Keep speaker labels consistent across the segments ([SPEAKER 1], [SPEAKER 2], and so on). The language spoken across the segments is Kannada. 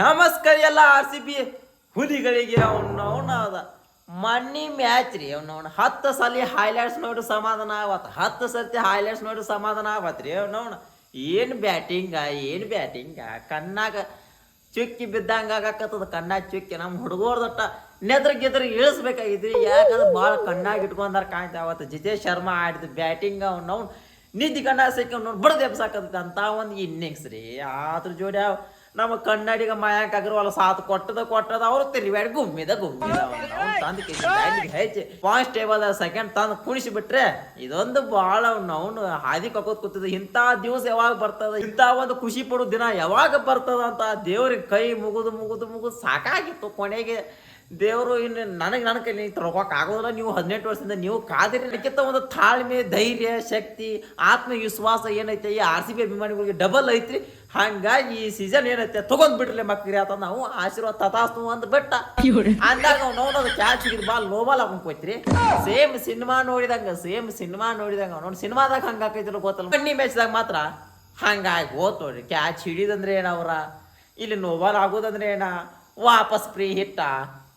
[SPEAKER 1] ನಮಸ್ಕಾರ ಎಲ್ಲ RCB ಹುಲಿಗಳಿಗೆ ಅದ ಮನ್ನಿ ಮ್ಯಾಚ್ ರೀ ಅವ್ನವ್ನ 10 ಸಲ ಹೈಲೈಟ್ಸ್ ನೋಡಿ ಸಮಾಧಾನ ಆಗತ್ತ 10 ಸರ್ತಿ ಹೈಲೈಟ್ಸ್ ನೋಡಿ ಸಮಾಧಾನ ಆಗತ್ರಿ ಅವ್ನವ್ನ ಏನು ಬ್ಯಾಟಿಂಗ ಕಣ್ಣಾಗ ಚುಕ್ಕಿ ಬಿದ್ದಂಗ ಆಗಾಕತ್ತದ ಕಣ್ಣಾಗ ಚುಕ್ಕಿ ನಮ್ಮ ಹುಡುಗರ್ದಟ್ಟ ನೆದ್ರ ಇಳಿಸ್ಬೇಕಾಗಿದ್ರಿ ಯಾಕಂದ್ರೆ ಭಾಳ ಕಣ್ಣಾಗ ಇಟ್ಕೊಂಡಾರ ಕಾಣ್ತಾ ಅವತ್ತು ಜಿತೇಶ್ ಶರ್ಮಾ ಆಡಿದ ಬ್ಯಾಟಿಂಗ್ ಅವ್ನವ್ನು ನಿದ್ದೆ ಕಣ್ಣಾಗ ಸಿಕ್ಕ ಅವ್ನು ಬಡ್ದು ಎಬ್ಸಾಕತ್ತ ಅಂತ ಒಂದು ಇನ್ನಿಂಗ್ಸ್ ರೀ ಅದ್ರ ಜೋಡಿ ನಮ್ಮ ಕನ್ನಡಿಗ ಮಯಾಂಕ್ ಅಗರ್ವಾಲ್ ಸಾತ್ ಕೊಟ್ಟದ ಅವ್ರು ತಿರುಗಾಡಿ ಗುಮ್ಮಿದ ತಂದು ಹೆಚ್ಚಿ ಪಾಯಿಂಟ್ ಟೇಬಲ್ ಸೆಕೆಂಡ್ ತಂದು ಕುಣಿಸಿ ಬಿಟ್ರೆ ಇದೊಂದು ಬಹಳ ಅವನು ಹಾದಿ ಕಕ್ಕೋದ್ ಕೂತದ ಇಂಥ ದಿವಸ ಯಾವಾಗ ಬರ್ತದ ಇಂಥ ಒಂದು ಖುಷಿ ಪಡೋ ದಿನ ಯಾವಾಗ ಬರ್ತದ ಅಂತ ದೇವ್ರಿಗೆ ಕೈ ಮುಗುದು ಸಾಕಾಗಿತ್ತು ಕೊನೆಗೆ ದೇವರು ಇನ್ನು ನನ್ನ ಕೈಲಿ ತೊಳ್ಕೊಕ್ ಆಗೋದಿಲ್ಲ ನೀವು 18 ವರ್ಷದಿಂದ ನೀವು ಕಾದಿರಿ ಅದಕ್ಕಿಂತ ಒಂದು ತಾಳ್ಮೆ ಧೈರ್ಯ ಶಕ್ತಿ ಆತ್ಮವಿಶ್ವಾಸ ಏನೈತೆ ಈ RCB ಅಭಿಮಾನಿಗಳಿಗೆ ಡಬಲ್ ಐತ್ರಿ ಹಂಗಾಗಿ ಈ ಸೀಸನ್ ಏನೈತೆ ತಗೊಂಡ್ ಬಿಟ್ರಲೆ ಮಕ್ರಿ ಆತ ನಾವು ಆಶೀರ್ವಾದ ತತಾಸ್ತು ಅಂದ್ ಬೆಟ್ಟ ಅಂದಾಗ ನಾವು ನೋಡೋದು ಕ್ಯಾಚ್ ಹಿಡಿದು ಬಾಲ್ ನೋಬಾಲ್ ಹಾಕೊಂಡ್ಕೋಯ್ತ್ರಿ ಸೇಮ್ ಸಿನಿಮಾ ನೋಡಿದಂಗ ನೋಡಿ ಸಿನಿಮಾದಾಗ ಹಂಗ ಹಾಕೈತಿಲ್ಲ ಗೊತ್ತಲ್ಲ ಕಣ್ಣಿ ಮ್ಯಾಚ್ದಾಗ ಮಾತ್ರ ಹಂಗಾಗಿ ಹೋತ್ ನೋಡ್ರಿ ಕ್ಯಾಚ್ ಹಿಡಿದಂದ್ರೆ ಏನವ್ರ ಇಲ್ಲಿ ನೋಬಾಲ್ ಆಗೋದಂದ್ರೆ ಏನ ವಾಪಸ್ ಫ್ರೀ ಹಿಟ್ಟ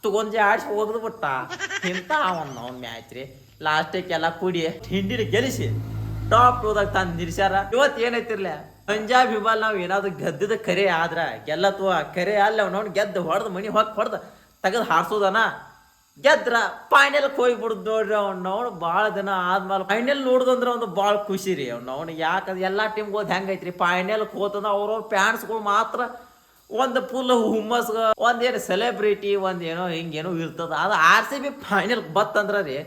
[SPEAKER 1] ತಗೊಂಡ್ ಆಡ್ಸಿ ಹೋಗ್ದು ಬಿಟ್ಟ ಇಂತ ಅವ್ನ ಮ್ಯಾಚ್ ರೀ ಲಾಸ್ಟಿಗೆಲ್ಲ ಕುಡಿ ಹಿಂಡಿನ ಗೆಲ್ಲಿಸಿ ಟಾಪ್ 2ದಾಗ ತಂದು ನಿಲ್ಸ್ಯಾರ ಇವತ್ತು ಏನೈತಿರ್ಲ ಪಂಜಾಬ್ ಹಿಬಾಲ್ ನಾವು ಏನಾದ್ರು ಗೆದ್ದದ ಕರೆ ಆದ್ರ ಗೆಲ್ಲತ್ವ ಕರೆ ಅಲ್ಲ ಅವ್ನವ್ನು ಗೆದ್ದು ಹೊಡೆದು ಮನಿ ಹೊಡೆದು ತೆಗೆದು ಹಾರ್ಸೋದನ ಗೆದ್ರ ಫೈನಲ್ಗೆ ಹೋಗ್ಬಿಡುದು ನೋಡ್ರಿ ಅವ್ನವ್ನು ಭಾಳ ದಿನ ಆದ್ಮೇಲೆ ಫೈನಲ್ ನೋಡುದಂದ್ರೆ ಒಂದು ಭಾಳ ಖುಷಿ ರೀ ಅವ್ನವ್ನು ಯಾಕಂದ್ರೆ ಎಲ್ಲಾ ಟೀಮ್ಗೆ ಹೋದ್ ಹೆಂಗೈತ್ರಿ ಫೈನಲ್ಗೆ ಹೋತಂದ ಅವ್ರವ್ರ ಫ್ಯಾನ್ಸ್ಗಳು ಮಾತ್ರ ಒಂದು ಫುಲ್ ಹುಮ್ಮಸ್ ಒಂದೇನು ಸೆಲೆಬ್ರಿಟಿ ಒಂದೇನೋ ಹಿಂಗೇನೋ ಇರ್ತದ ಅದು RCB ಫೈನಲ್ ಬತ್ತಂದ್ರ ರೀ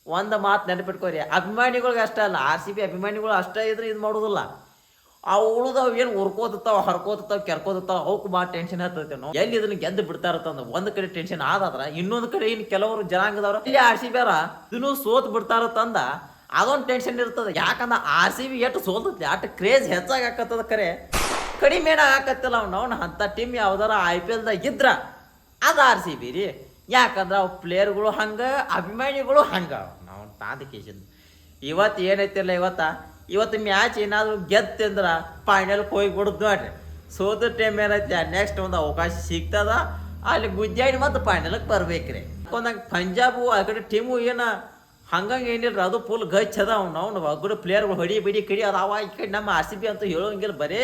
[SPEAKER 1] ಒಂದು ಮಾತು ನೆನಪಿಟ್ಕೋರಿ ಅಭಿಮಾನಿಗಳಿಗೆ ಅಷ್ಟೇ ಅಲ್ಲ RCB ಅಭಿಮಾನಿಗಳು ಅಷ್ಟೇ ಇದ್ರೆ ಇದು ಮಾಡೋದಿಲ್ಲ ಅವು ಉಳಿದವು ಏನು ಉರ್ಕೋತಾವ ಹರ್ಕೋತಾವ ಕೆರ್ಕೋತಾವ ಅವಕ್ಕೆ ಭಾಳ ಟೆನ್ಷನ್ ಆಗ್ತೈತೆ ನಾವು ಎಲ್ಲಿ ಇದನ್ನ ಗೆದ್ದು ಬಿಡ್ತಾ ಇರ್ತಂದ ಒಂದು ಕಡೆ ಟೆನ್ಷನ್ ಆದಾದ್ರ ಇನ್ನೊಂದು ಕಡೆ ಇನ್ನು ಕೆಲವರು ಜನಾಂಗದವ್ರ ಇಲ್ಲಿ RCB ಇದನ್ನು ಸೋತ್ ಬಿಡ್ತಾ ಇರತ್ತಂದ ಅದೊಂದು ಟೆನ್ಷನ್ ಇರ್ತದೆ ಯಾಕಂದ್ರೆ RCB ಎಷ್ಟು ಸೋಲ್ತೈತಿ ಅಷ್ಟು ಕ್ರೇಜ್ ಹೆಚ್ಚಾಗಿ ಹಾಕತ್ತದ ಕರೆ ಕಡಿಮೆ ಹಾಕತ್ತಿಲ್ಲ ಅವ್ನು ಅಂಥ ಟೀಮ್ ಯಾವ್ದಾರ IPL ದಾಗ ಇದ್ರ ಅದು RCB ರೀ ಯಾಕಂದ್ರೆ ಅವು ಪ್ಲೇಯರ್ಗಳು ಹಂಗೆ ಅಭಿಮಾನಿಗಳು ಹಂಗೆ ನಾವು ತಾದಕೇಶನ್ ಇವತ್ತು ಏನೈತಿಲ್ಲ ಇವತ್ತು ಮ್ಯಾಚ್ ಏನಾದ್ರು ಗೆದ್ದಂದ್ರೆ ಫೈನಲ್ಗೆ ಹೋಗಿ ಬಿಡುದು ನೋಡ್ರಿ ಸೋದ ಟೈಮ್ ಏನೈತೆ ನೆಕ್ಸ್ಟ್ ಒಂದು ಅವಕಾಶ ಸಿಗ್ತದ ಅಲ್ಲಿ ಗುಜ್ಜಾಡಿ ಮತ್ತು ಫೈನಲ್ಗೆ ಬರ್ಬೇಕ್ರಿ ಒಂದಂಗೆ ಪಂಜಾಬು ಆ ಕಡೆ ಟೀಮು ಏನ ಹಂಗಂಗೆ ಏನಿಲ್ಲ ಅದು ಫುಲ್ ಗಚ್ ಅದ ಅವ್ನು ಒಬ್ಬರು ಪ್ಲೇಯರ್ಗಳು ಹೊಡಿ ಬಿಡಿ ಕಡಿ ಅದಾವ ಈ ಕಡೆ ನಮ್ಮ RCB ಅಂತ ಹೇಳೋಂಗಿಲ್ಲ ಬರೀ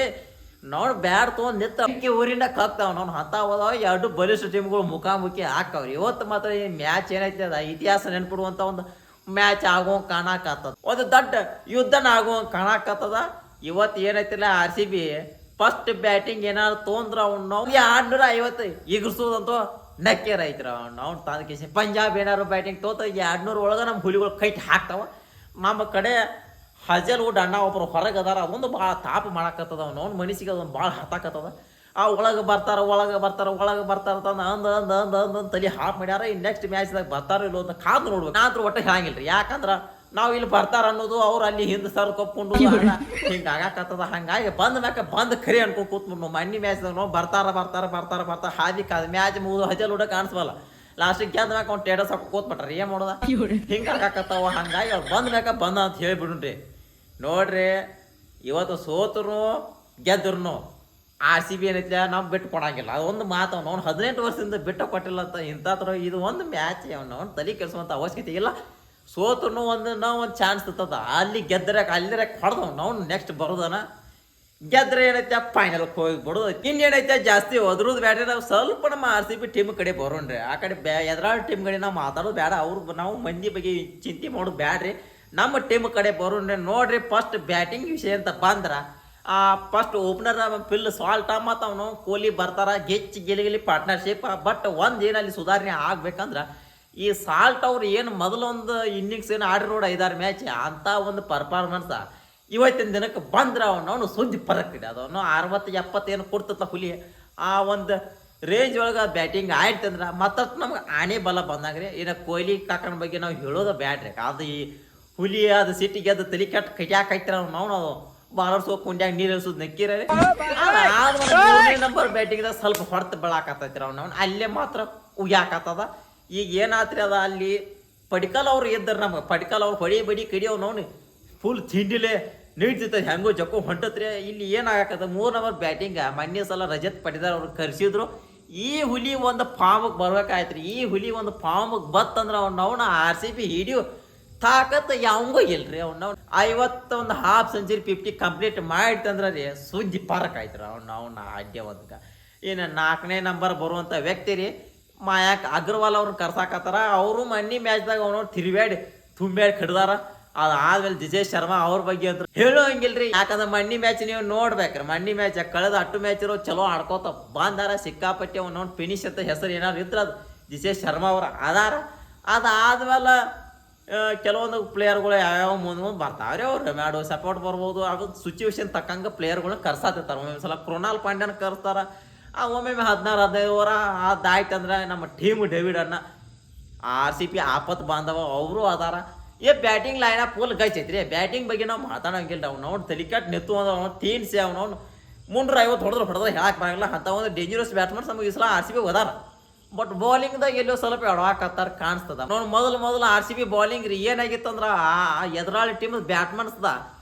[SPEAKER 1] ನೋಡ್ ಬ್ಯಾಡ್ ತೊಗೊಂಡ್ ನಿತ್ತ ಊರಿಂದ ಕಕ್ತಾವ ನಾವು ಅಂತ ಹೋದಾವ ಎರಡು ಬಲಿಷ್ಠ ಟೀಮ್ಗಳು ಮುಖಾಮುಖಿ ಹಾಕವ್ರಿ ಇವತ್ತು ಮಾತ್ರ ಈ ಮ್ಯಾಚ್ ಏನೈತೆ ಅದ ಇತಿಹಾಸ ನೆನ್ಪಿಡುವಂತ ಒಂದು ಮ್ಯಾಚ್ ಆಗೋಂಗ್ ಕಾಣಕತ್ತದ ಒಂದು ದೊಡ್ಡ ಯುದ್ಧನ ಆಗೋಂಗ್ ಕಾಣಕತ್ತದ ಇವತ್ತು ಏನೈತಿಲ್ಲ RCB ಫಸ್ಟ್ ಬ್ಯಾಟಿಂಗ್ ಏನಾದ್ರು ತೊಂದ್ರ ಅವ್ನು 250 ಎಗರ್ಸೋದಂತೂ ನಕ್ಕೇರ ಐತ್ರ ಅವ್ನು ತಾದಕೇಸಿ ಪಂಜಾಬ್ ಏನಾರು ಬ್ಯಾಟಿಂಗ್ ತೋತ 200 ಒಳಗೆ ನಮ್ಮ ಹುಲಿಗಳು ಕೈಟ್ ಹಾಕ್ತಾವ ನಮ್ಮ ಕಡೆ ಹಜಲ್ವುಡ್ ಅಣ್ಣ ಒಬ್ಬರು ಹೊರಗೆ ಅದಾರ ಅದೊಂದು ಭಾಳ ತಾಪ ಮಾಡಾಕತ್ತದ ಅವ್ನು ಮನಸ್ಸಿಗೆ ಅದೊಂದು ಭಾಳ ಹತ್ತಾಕತ್ತದ ಆ ಒಳಗೆ ಬರ್ತಾರ ಅಂದ ತಲೆ ಹಾಪ್ ಮಾಡ್ಯಾರ ಈ ನೆಕ್ಸ್ಟ್ ಮ್ಯಾಚ್ದಾಗ ಬರ್ತಾರೋ ಇಲ್ಲೋ ಅಂತ ಕಾದು ನೋಡ್ಬೇಕು ನಾತ್ರ ಒಟ್ಟು ಹೇಳಂಗಿಲ್ಲ ರೀ ಯಾಕಂದ್ರೆ ನಾವು ಇಲ್ಲಿ ಬರ್ತಾರ ಅನ್ನೋದು ಅವ್ರು ಅಲ್ಲಿ ಹಿಂದೆ ಸರ್ ಕಪ್ಕೊಂಡು ಹಿಂಗೆ ಆಗಾಕತ್ತದ ಹಂಗಾಗಿ ಬಂದ್ ಖರಿ ಅನ್ಕೊಂಡು ಕೂತ್ಬಿಟ್ಟು ಮನ್ನಿ ಮ್ಯಾಚ್ದಾಗ ನಾವು ಬರ್ತಾರ ಹಾದಿ ಕಾದ ಮ್ಯಾಚ್ ಮುಗಿದು ಹಜಲ್ವುಡ್ ಕಾಣಿಸ್ಬಲ್ಲ ಲಾಸ್ಟಿಗೆ ಗೆದ್ದ ಮ್ಯಾಕ ಅವ್ನು ಟೇಡಸ್ ಹಾಕಿ ಕೂತ್ಬಿಟ್ರಿ ಏನ್ ಮಾಡೋದ ಹಿಂಗೆ ಆಗಾಕತ್ತಾವ ಹಂಗಾಗಿ ಅವ್ರು ಬಂದ ಅಂತ ಹೇಳಿಬಿಡ್ರಿ ನೋಡ್ರಿ ಇವತ್ತು ಸೋತರು ಗೆದ್ರು RCB ಏನೈತೆ ನಾವು ಬಿಟ್ಟು ಕೊಡಂಗಿಲ್ಲ ಅದೊಂದು ಮಾತು ಅವ್ನು 18 ವರ್ಷದಿಂದ ಬಿಟ್ಟು ಕೊಟ್ಟಿಲ್ಲ ಅಂತ ಇಂಥತ್ರ ಇದು ಒಂದು ಮ್ಯಾಚ್ ಅವ್ನು ತಲೆ ಕೆಡಿಸುವಂಥ ಅವಶ್ಯಕತೆ ಇಲ್ಲ ಸೋತರು ಒಂದು ಚಾನ್ಸ್ ಇರ್ತದ ಅಲ್ಲಿ ಅಲ್ಲಿರಕ್ಕೆ ಹೊಡೆದವ್ ನಾವು ನೆಕ್ಸ್ಟ್ ಬರೋದನ ಗೆದ್ರೆ ಏನೈತೆ ಫೈನಲ್ಗೆ ಹೋಗ್ಬಿಡೋದು ಇನ್ನೇನೈತೆ ಜಾಸ್ತಿ ಒದ್ರದ್ದು ಬ್ಯಾಡ್ರಿ ನಾವು ಸ್ವಲ್ಪ ನಮ್ಮ RCB ಟೀಮ್ ಕಡೆ ಬರೋಣ್ರಿ ಆ ಕಡೆ ಎದುರಾಳ ಟೀಮ್ ಕಡೆ ನಾವು ಮಾತಾಡೋದು ಬೇಡ ಅವ್ರು ನಾವು ಮಂದಿ ಬಗ್ಗೆ ಚಿಂತೆ ಮಾಡೋದು ಬ್ಯಾಡ್ರಿ ನಮ್ಮ ಟೀಮ್ ಕಡೆ ಬರೋಣ್ರಿ ನೋಡ್ರಿ ಫಸ್ಟ್ ಬ್ಯಾಟಿಂಗ್ ವಿಷಯ ಅಂತ ಬಂದ್ರ ಫಸ್ಟ್ ಓಪನರ್ ಫಿಲ್ ಸಾಲ್ಟ ಮತ್ತು ಅವನು ಕೊಹ್ಲಿ ಬರ್ತಾರ ಗೆಲ್ಲಿ ಪಾರ್ಟ್ನರ್ಶಿಪ್ ಬಟ್ ಒಂದು ಏನಲ್ಲಿ ಸುಧಾರಣೆ ಆಗ್ಬೇಕಂದ್ರೆ ಈ ಸಾಲ್ಟ್ ಅವ್ರು ಏನು ಮೊದಲೊಂದು ಇನ್ನಿಂಗ್ಸ್ ಏನು ಆಡಿ ನೋಡಿ 5-6 ಮ್ಯಾಚ್ ಅಂತ ಒಂದು ಪರ್ಫಾರ್ಮೆನ್ಸ್ ಇವತ್ತಿನ ದಿನಕ್ಕೆ ಬಂದ್ರೆ ಅವನು ಸುದ್ದಿ ಪರಕ್ಕಿದೆ ಅದವನು 60-70 ಏನು ಕೊಡ್ತತ್ತ ಹುಲಿ ಆ ಒಂದು ರೇಂಜ್ ಒಳಗೆ ಬ್ಯಾಟಿಂಗ್ ಆಯ್ತಂದ್ರೆ ಮತ್ತಷ್ಟು ನಮ್ಗೆ ಆನೆ ಬಲ ಬಂದಾಗ್ರಿ ಇನ್ನು ಕೊಹ್ಲಿ ಕಾಕನ ಬಗ್ಗೆ ನಾವು ಹೇಳೋದು ಬ್ಯಾಡ್ರಿ ಅದು ಈ ಹುಲಿ ಅದು ಸಿಟ್ಟಿಗೆ ಅದು ತಲೆ ಕೆಟ್ಟ ಕೈಯಾಕೈತಿರ ನಾವು ಬಾಲರ್ಸ್ ಹೋಗಿ ಕುಂಡ್ಯಾಗ ನೀರು ಇಳಿಸೋದು ನಕ್ಕಿರರಿ ನಂಬರ್ ಬ್ಯಾಟಿಂಗ್ದಾಗ ಸ್ವಲ್ಪ ಹೊಡೆತ ಬೆಳಾಕತ್ತೈತಿ ಅವ್ನು ಅಲ್ಲೇ ಮಾತ್ರ ಉಗ್ಯಾಕತ್ತದ ಈಗ ಏನಾತ್ರಿ ಅದ ಅಲ್ಲಿ ಪಡಿಕಲ್ ಅವ್ರು ಇದ್ದಾರೆ ನಮ್ಗೆ ಪಡಿಕಲ್ ಅವ್ರು ಹೊಡಿ ಬಡಿ ಕಡಿ ಅವ್ನು ಫುಲ್ ತಿಂಡಿಲೆ ನೀಡ್ತಿತ್ತು ಹೆಂಗೋ ಜಕ್ಕೋ ಹೊಂಟತ್ರಿ. ಇಲ್ಲಿ ಏನಾಗಕತ್ತ 3 ನಂಬರ್ ಬ್ಯಾಟಿಂಗ್ ಮೊನ್ನೆ ಸಲ ರಜತ್ ಪಟಿದಾರ್ ಅವ್ರು ಕರ್ಸಿದ್ರು. ಈ ಹುಲಿ ಒಂದು ಫಾರ್ಮ್ಗೆ ಬರ್ಬೇಕಾಯ್ತ್ರಿ. ಈ ಹುಲಿ ಒಂದು ಫಾರ್ಮ್ಗೆ ಬತ್ತಂದ್ರೆ ಅವ್ನ RCB ಹಿಡಿಯೋ ತಾಕತ್ ಯಾವಂಗೂ ಇಲ್ರಿ. ಅವ್ನ 51 ಹಾಫ್ ಸೆಂಚುರಿ 50 ಕಂಪ್ಲೀಟ್ ಮಾಡಿತಂದ್ರೆ ರೀ ಸುದ್ದಿ ಪರಕ್ ಆಯ್ತು ಅವ್ನ ಅಡ್ಯ ಒಂದ್ಗ. ಇನ್ನು 4ನೇ ನಂಬರ್ ಬರುವಂಥ ವ್ಯಕ್ತಿ ರೀ ಮಾಯಾಕ್ ಅಗ್ರವಾಲ್ ಅವ್ರನ್ನ ಕರ್ಸಾಕತ್ತಾರ. ಅವರು ಮೊನ್ನೆ ಮ್ಯಾಚ್ದಾಗ ಅವ್ನವ್ರು ತಿರುವ್ಯಾಡಿ ತುಂಬ್ಯಾಡಿ ಕಡ್ದಾರ. ಅದಾದ್ಮೇಲೆ ಜಿತೇಶ್ ಶರ್ಮಾ ಅವ್ರ ಬಗ್ಗೆ ಅಂತ ಹೇಳೋ ಹಂಗಿಲ್ರಿ. ಯಾಕಂದ್ರೆ ಮಣ್ಣಿ ಮ್ಯಾಚ್ ನೀವು ನೋಡ್ಬೇಕ್ರಿ. ಮಣ್ಣಿ ಮ್ಯಾಚ್ ಕಳೆದ 8 ಮ್ಯಾಚ್ ಇರೋ ಚಲೋ ಆಡ್ಕೋತ ಬಂದಾರ. ಸಿಕ್ಕಾಪಟ್ಟೆ ಅವ್ನವ್ನು ಫಿನಿಶ್ ಅಂತ ಹೆಸರು ಏನಾದ್ರು ಇದ್ರೆ ಅದು ಜಿತೇಶ್ ಶರ್ಮಾ ಅವ್ರ ಅದಾರ. ಅದಾದ್ಮೇಲೆ ಕೆಲವೊಂದು ಪ್ಲೇಯರ್ಗಳು ಯಾವ್ಯಾವ ಮುಂದೆ ಬರ್ತಾವ್ರಿ. ಅವ್ರು ಮ್ಯಾಡು ಸಪೋರ್ಟ್ ಬರ್ಬೋದು. ಅದು ಸಿಚುವೇಶನ್ ತಕ್ಕಂಗೆ ಪ್ಲೇಯರ್ಗಳನ್ನ ಕರ್ಸಾತಿರ್ತಾರೆ. ಒಮ್ಮೆ ಸಲ ಕೃಣಾಲ್ ಪಾಂಡ್ಯನ ಕರ್ಸ್ತಾರ. ಒಮ್ಮೆ 16-15 ಓವರ ಅದಾಯ್ತಂದ್ರೆ ನಮ್ಮ ಟೀಮ್ ಡೇವಿಡ್ ಅನ್ನ RCB ಆಪತ್ ಬಾಂಧವ ಅವರು ಅದಾರ. ಬ್ಯಾಟಿಂಗ್ ಲೈನ್ ಫುಲ್ ಗೈತೈತ್ರಿ. ಬ್ಯಾಟಿಂಗ್ ಬಗ್ಗೆ ನಾವು ಮಾತಾಡೋಂಗಿಲ್ಲ. ಅವ್ನು ತಲಿಕಾಟ್ ನೆತ್ತು ಅವ್ನು ತೀನ್ಸಿ ಅವ್ನು 350 ಹೊಡೆದ್ರೆ ಹೇಳಕ್ ಬರಂಗಿಲ್ಲ. ಅಂತ ಒಂದು ಡೇಂಜರಸ್ ಬ್ಯಾಟ್ಸ್ಮನ್ಸ್ ನಮಗೆ ಈ ಸಲ RCB ಹೋದಾರ. ಬಟ್ ಬೌಲಿಂಗ್ದಾಗ ಎಲ್ಲೋ ಸ್ವಲ್ಪ ಎಡವಾಕತ್ತಾರ ಕಾಣಿಸ್ತದ. ನೋಡಿ ಮೊದಲು RCB ಬೌಲಿಂಗ್ ರೀ ಏನಾಗಿತ್ತು ಅಂದ್ರೆ ಎದುರಾಳಿ ಟೀಮ್ ಬ್ಯಾಟ್ಮನ್ಸ್ದ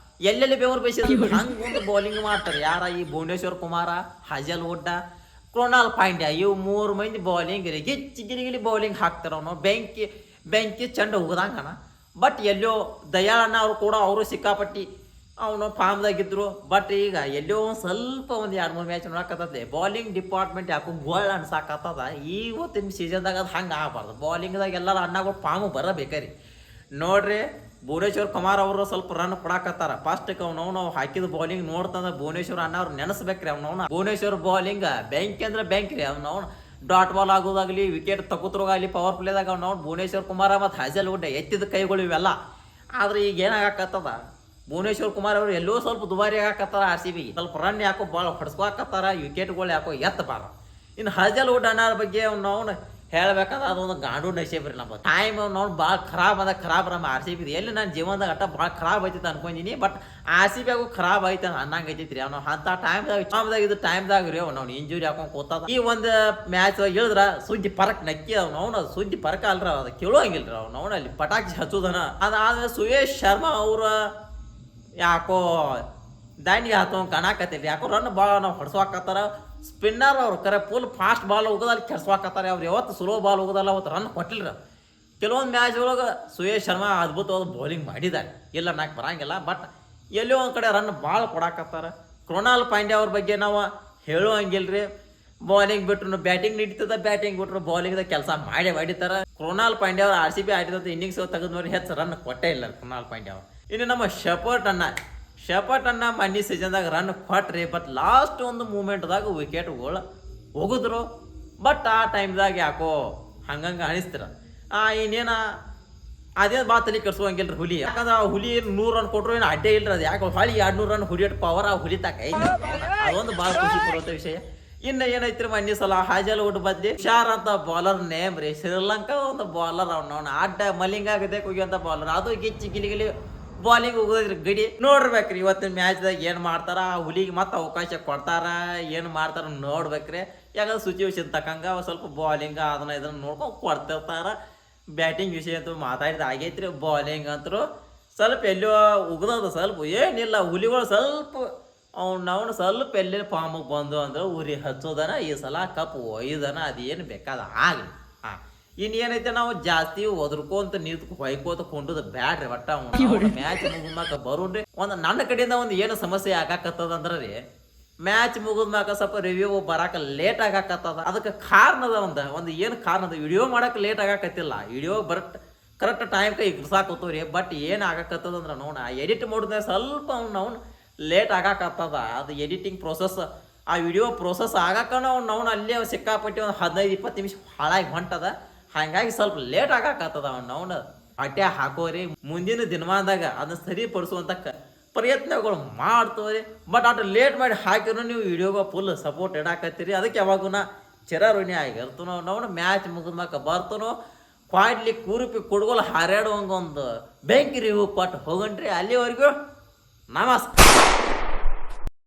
[SPEAKER 1] ಎಲ್ಲೆಲ್ಲಿ ಬೆವರು ಬಯಸಿದ್ರು ಹಂಗೆ ಒಂದು ಬೌಲಿಂಗ್ ಮಾಡ್ತಾರೆ. ಯಾರ ಈ ಭುವನೇಶ್ವರ್ ಕುಮಾರ, ಹಜಲ್ವುಡ್, ಕೃಣಾಲ್ ಪಾಂಡ್ಯ ಇವು 3 ಮಂದಿ ಬೌಲಿಂಗ್ ರೀ ಗಿಚ್ಚಿ ಗಿಲಿಗಿಲಿ ಬೌಲಿಂಗ್ ಹಾಕ್ತಾರ. ಅವನು ಬೆಂಕಿ ಚೆಂಡ ಹೋಗದಂಗನ. ಬಟ್ ಎಲ್ಲೋ ದಯಾಳಣ್ಣ ಅವರು ಕೂಡ ಅವರು ಸಿಕ್ಕಾಪಟ್ಟಿ ಅವನು ಫಾರ್ಮ್ದಾಗಿದ್ರು. ಬಟ್ ಈಗ ಎಲ್ಲೋ ಸ್ವಲ್ಪ ಒಂದು 2-3 ಮ್ಯಾಚ್ ನೋಡಕತ್ತದ ಬೌಲಿಂಗ್ ಡಿಪಾರ್ಟ್ಮೆಂಟ್ ಯಾಕೋ ಗೋಳ್ ಅನ್ಸಾಕತ್ತದ. ಇವತ್ತಿನ ಸೀಸನ್ದಾಗ ಅದು ಹಂಗೆ ಆಗಬಾರ್ದು. ಬೌಲಿಂಗ್ದಾಗ ಎಲ್ಲರೂ ಅಣ್ಣಗಳು ಫಾರ್ಮ್ ಬರಬೇಕ್ರಿ. ನೋಡ್ರಿ ಭುವನೇಶ್ವರ್ ಕುಮಾರ್ ಅವರು ಸ್ವಲ್ಪ ರನ್ ಕೊಡಾಕತ್ತಾರ. ಫಸ್ಟ್ಗೆ ನಾವು ಹಾಕಿದ ಬೌಲಿಂಗ್ ನೋಡ್ತಂದ್ರೆ ಭುವನೇಶ್ವರ್ ಅಣ್ಣ ಅವ್ರು ನೆನೆಸ್ಬೇಕ್ರಿ. ಅವ್ನವ್ನ ಭುವನೇಶ್ವರ್ ಬೌಲಿಂಗ್ ಬೆಂಕಿ ಅಂದ್ರೆ ಬೆಂಕಿ ರೀ. ಅವ್ನವ್ನ ಡಾಟ್ ಬಾಲ್ ಆಗೋದಾಗಲಿ ವಿಕೆಟ್ ತಗೋತ್ರೋಗಾಗಲಿ ಪವರ್ ಪ್ಲೇದಾಗ ಅವ್ನು ಭುವನೇಶ್ವರ್ ಕುಮಾರ ಮತ್ತು ಹಜಲ್ವುಡ್ ಎತ್ತಿದ ಕೈಗಳು ಇವೆಲ್ಲ. ಆದ್ರೆ ಈಗ ಏನಾಗಕತ್ತದ ಭುವನೇಶ್ವರ್ ಕುಮಾರ್ ಅವರು ಎಲ್ಲೋ ಸ್ವಲ್ಪ ದುಬಾರಿ ಆಗಾಕತ್ತಾರ. RCB ಸ್ವಲ್ಪ ರನ್ ಯಾಕೋ ಭಾಳ ಹೊಡ್ಸ್ಕೊಕತ್ತಾರ. ವಿಕೆಟ್ಗಳು ಯಾಕೋ ಎತ್ತಬಾರ. ಇನ್ನು ಹಜಲ್ವುಡ್ ಅನ್ನೋರ ಬಗ್ಗೆ ಅವ್ನು ಹೇಳ್ಬೇಕಂದ್ರೆ ಅದೊಂದು ಗಾಂಡು ನಶೀಬ್ರಿ. ನಮ್ಮ ಟೈಮ್ ನಾವು ಭಾಳ ಖರಾಬ್ ನಮ್ಮ RCB ಎಲ್ಲಿ ನಾನು ಜೀವನದಾಗ ಅಟ್ಟ ಭಾಳ ಖರಾಬ್ ಐತಿ ಅನ್ಕೊಂಡಿನಿ. ಬಟ್ RCB ಆಗು ಖರಾಬ್ ಐತೆ ಅನ್ನಂಗೆ ಐತೈತ್ರಿ. ಅವ್ನು ಅಂತ ಟೈಮ್ದಾಗ ಟೈಮ್ದಾಗ ರೀ ಅವ್ನು ಇಂಜುರಿ ಹಾಕೊಂಡು ಕೂತದ. ಈ ಒಂದು ಮ್ಯಾಚ್ ಹೇಳಿದ್ರ ಸುದ್ದಿ ಪರಕ್ ನಕ್ಕಿ ಅವ್ನು ಸುದ್ದಿ ಪರಕ ಅಲ್ರ ಅದು ಕೇಳುವಂಗಿಲ್ರಿ. ಅವ್ನು ಅಲ್ಲಿ ಪಟಾಕಿ ಹಚ್ಚೋದನ. ಅದಾದ್ಮೇಲೆ ಸುಯೇಶ್ ಶರ್ಮಾ ಅವ್ರ ಯಾಕೋ ದಾಂಡಿಗೆ ಹಾಕೋಂಗೆ ಕಾಣಕತ್ತಿಲ್ಲ. ಯಾಕೋ ರನ್ ಭಾಳ ನಾವು ಹೊಡ್ಸ್ವಾಕತ್ತಾರ. ಸ್ಪಿನ್ನರ್ ಅವ್ರು ಕರೆ ಫುಲ್ ಫಾಸ್ಟ್ ಬಾಲ್ ಹೋಗೋದಲ್ಲಿ ಕೆಡ್ಸ್ವಾಕತ್ತಾರೆ. ಅವ್ರು ಯಾವತ್ತು ಸ್ಲೋ ಬಾಲ್ ಹೋಗೋದಲ್ಲ ಅವತ್ತು ರನ್ ಕೊಟ್ಟಿಲ್ರ. ಕೆಲವೊಂದು ಮ್ಯಾಚ್ ಒಳಗೆ ಸುಯೇಶ್ ಶರ್ಮಾ ಅದ್ಭುತವಾದ ಬೌಲಿಂಗ್ ಮಾಡಿದ್ದಾರೆ. ಇಲ್ಲ ನಾಲ್ಕು ಬರಂಗಿಲ್ಲ. ಬಟ್ ಎಲ್ಲೋ ಒಂದು ಕಡೆ ರನ್ ಭಾಳ ಕೊಡಾಕತ್ತಾರ. ಕೃಣಾಲ್ ಪಾಂಡ್ಯ ಅವ್ರ ಬಗ್ಗೆ ನಾವು ಹೇಳುವಂಗಿಲ್ರಿ. ಬೌಲಿಂಗ್ ಬಿಟ್ರು ಬ್ಯಾಟಿಂಗ್ ನಡೀತದ, ಬ್ಯಾಟಿಂಗ್ ಬಿಟ್ರು ಬೌಲಿಂಗ್ದಾಗ ಕೆಲಸ ಮಾಡಿತಾರ. ಕೃಣಾಲ್ ಪಾಂಡ್ಯ ಅವ್ರು RCB ಆಡಿದಂಥ ಇನ್ನಿಂಗ್ಸ್ ತೆಗೆದು ನೋಡಿ ಹೆಚ್ಚು ರನ್ ಕೊಟ್ಟೇ ಇಲ್ಲ ಕೃಣಾಲ್ ಪಾಂಡ್ಯ ಅವ್ರು. ಇನ್ನು ನಮ್ಮ ಶಪಟ್ ಅನ್ನ ಮೊನ್ನೆ ಸೀಸನ್ದಾಗ ರನ್ ಕೊಟ್ರಿ. ಬಟ್ ಲಾಸ್ಟ್ ಒಂದು ಮೂಮೆಂಟ್ದಾಗ ವಿಕೆಟ್ಗಳು ಹೋಗಿದ್ರು. ಬಟ್ ಆ ಟೈಮ್ದಾಗ ಯಾಕೋ ಹಂಗಂಗೆ ಅನಿಸ್ತಿರ. ಇನ್ನೇನ ಅದೇನು ಭಾಳ ತಲೆ ಕೆಡ್ಸುವಂಗಿಲ್ರಿ ಹುಲಿ. ಯಾಕಂದ್ರೆ ಆ ಹುಲಿ 100 ರನ್ ಕೊಟ್ಟರು ಏನು ಅಡ್ಡೇ ಇಲ್ರಿ. ಅದು ಯಾಕೆ ಹೊಳಿ 200 ರನ್ ಹುರಿಯಟ್ ಪವರ್ ಆ ಹುಲಿ ತಾಕ ಅದೊಂದು ಭಾಳ ಖುಷಿ ಕೊಡುವಂಥ ವಿಷಯ. ಇನ್ನು ಏನೈತ್ರಿ ಮೊನ್ನೆ ಸಲ ಹಜಲ್ವುಡ್ ಬದ್ಲಿ ಶಾರ್ ಅಂತ ಬೌಲರ್ ನೇಮ್ ರೀ. ಶ್ರೀಲಂಕಾ ಒಂದು ಬೌಲರ್ ಅವ್ನು ಅಡ್ಡ ಮಲಿಂಗ ಆಗದೆ ಕುಗಿಯುವಂಥ ಬೌಲರ್. ಅದು ಗಿಚ್ಚಿ ಗಿಲಿಗಿಲಿ ಬೌಲಿಂಗ್ ಹೋಗೋದ್ರಿ ಗಡಿ ನೋಡ್ಬೇಕ್ರಿ. ಇವತ್ತಿನ ಮ್ಯಾಚ್ದಾಗ ಏನು ಮಾಡ್ತಾರ, ಆ ಹುಲಿಗೆ ಮತ್ತೆ ಅವಕಾಶ ಕೊಡ್ತಾರ, ಏನು ಮಾಡ್ತಾರ ನೋಡ್ಬೇಕ್ರಿ. ಯಾಕಂದ್ರೆ ಸಿಚುವೇಶನ್ ತಕ್ಕಂಗೆ ಸ್ವಲ್ಪ ಬೌಲಿಂಗ್ ಇದನ್ನ ನೋಡ್ಕೊಂಡು ಕೊಡ್ತಿರ್ತಾರ. ಬ್ಯಾಟಿಂಗ್ ವಿಷಯ ಅಂತೂ ಮಾತಾಡಿದ ಆಗೈತ್ರಿ. ಬೌಲಿಂಗ್ ಅಂತೂ ಸ್ವಲ್ಪ ಎಲ್ಲೋ ಉಗ್ದದ. ಸ್ವಲ್ಪ ಏನಿಲ್ಲ ಹುಲಿಗಳು ಸ್ವಲ್ಪ ಅವ್ನು ಸ್ವಲ್ಪ ಎಲ್ಲೇ ಫಾರ್ಮಿಗೆ ಬಂದು ಅಂದ್ರೆ ಉರಿ ಹಚ್ಚೋದನ ಈ ಸಲ ಕಪ್ ಒಯ್ದನ. ಅದೇನು ಬೇಕಾದ ಆಗಲಿ. ಇನ್ನೇನೈತೆ ನಾವು ಜಾಸ್ತಿ ಒದರ್ಕೋಂತ ನಿಂತು ಹೊಯ್ಕೋತ ಕೊಂಡದ ಬ್ಯಾಡ್ರಿ. ಒಟ್ಟ ಮ್ಯಾಚ್ ಮುಗಿದ್ಮಾಕ ಬರೋಣ್ರಿ. ಒಂದು ನನ್ನ ಕಡೆಯಿಂದ ಒಂದು ಏನು ಸಮಸ್ಯೆ ಆಗಾಕತ್ತದ ಅಂದ್ರೆ ರೀ ಮ್ಯಾಚ್ ಮುಗಿದ್ಮ್ಯಾಕ ಸ್ವಲ್ಪ ರಿವ್ಯೂ ಬರಾಕ ಲೇಟ್ ಆಗಾಕತ್ತದ. ಅದಕ್ಕೆ ಕಾರಣದ ಒಂದು ಏನು ಕಾರಣದ ವಿಡಿಯೋ ಮಾಡಕ್ಕೆ ಲೇಟ್ ಆಗಾಕತ್ತಿಲ್ಲ. ವಿಡಿಯೋ ಕರೆಕ್ಟ್ ಟೈಮ್ ಕೈ ಇರ್ಸಾಕೋತೀವಿ. ಬಟ್ ಏನು ಆಗಾಕತ್ತದ ಅಂದ್ರೆ ಎಡಿಟ್ ಮಾಡಿದ್ರೆ ಸ್ವಲ್ಪ ಅವ್ನು ಲೇಟ್ ಆಗಾಕತ್ತದ. ಅದು ಎಡಿಟಿಂಗ್ ಪ್ರೊಸೆಸ್ ಆ ವಿಡಿಯೋ ಪ್ರೊಸೆಸ್ ಆಗಾಕನ ಅವ್ನು ಅಲ್ಲೇ ಸಿಕ್ಕಾಪಟ್ಟಿ ಒಂದು 15-20 ನಿಮಿಷ ಹಾಳಾಗಿ ಹೊಂಟದ. ಹಾಗಾಗಿ ಸ್ವಲ್ಪ ಲೇಟ್ ಆಗಾಕತ್ತದ. ಅವ್ನು ಅಡ್ಡೆ ಹಾಕೋರಿ. ಮುಂದಿನ ದಿನಮಾನದಾಗ ಅದನ್ನ ಸರಿಪಡಿಸುವಂತ ಪ್ರಯತ್ನಗಳು ಮಾಡ್ತವ್ರಿ. ಬಟ್ ಅಷ್ಟು ಲೇಟ್ ಮಾಡಿ ಹಾಕಿರೋ ನೀವು ವಿಡಿಯೋಗ ಫುಲ್ ಸಪೋರ್ಟ್ ಇಡಾಕತ್ತೀರಿ. ಅದಕ್ಕೆ ಯಾವಾಗೂ ಚಿರಋಣಿ ಆಗಿರ್ತನೋ. ನಾವು ಮ್ಯಾಚ್ ಮುಗಿದ್ಮಾಕ ಬರ್ತನೋ ಕ್ವಾಡ್ಲಿ ಕೂರುಪಿ ಕುಡ್ಗೋಲು ಹಾರಾಡುವಂಗೆ ಒಂದು ಬೆಂಕಿ ರಿವ್ಯೂ ಕೊಟ್ಟು ಹೋಗಣ್ರಿ. ಅಲ್ಲಿವರೆಗೂ ನಮಸ್ಕಾರ.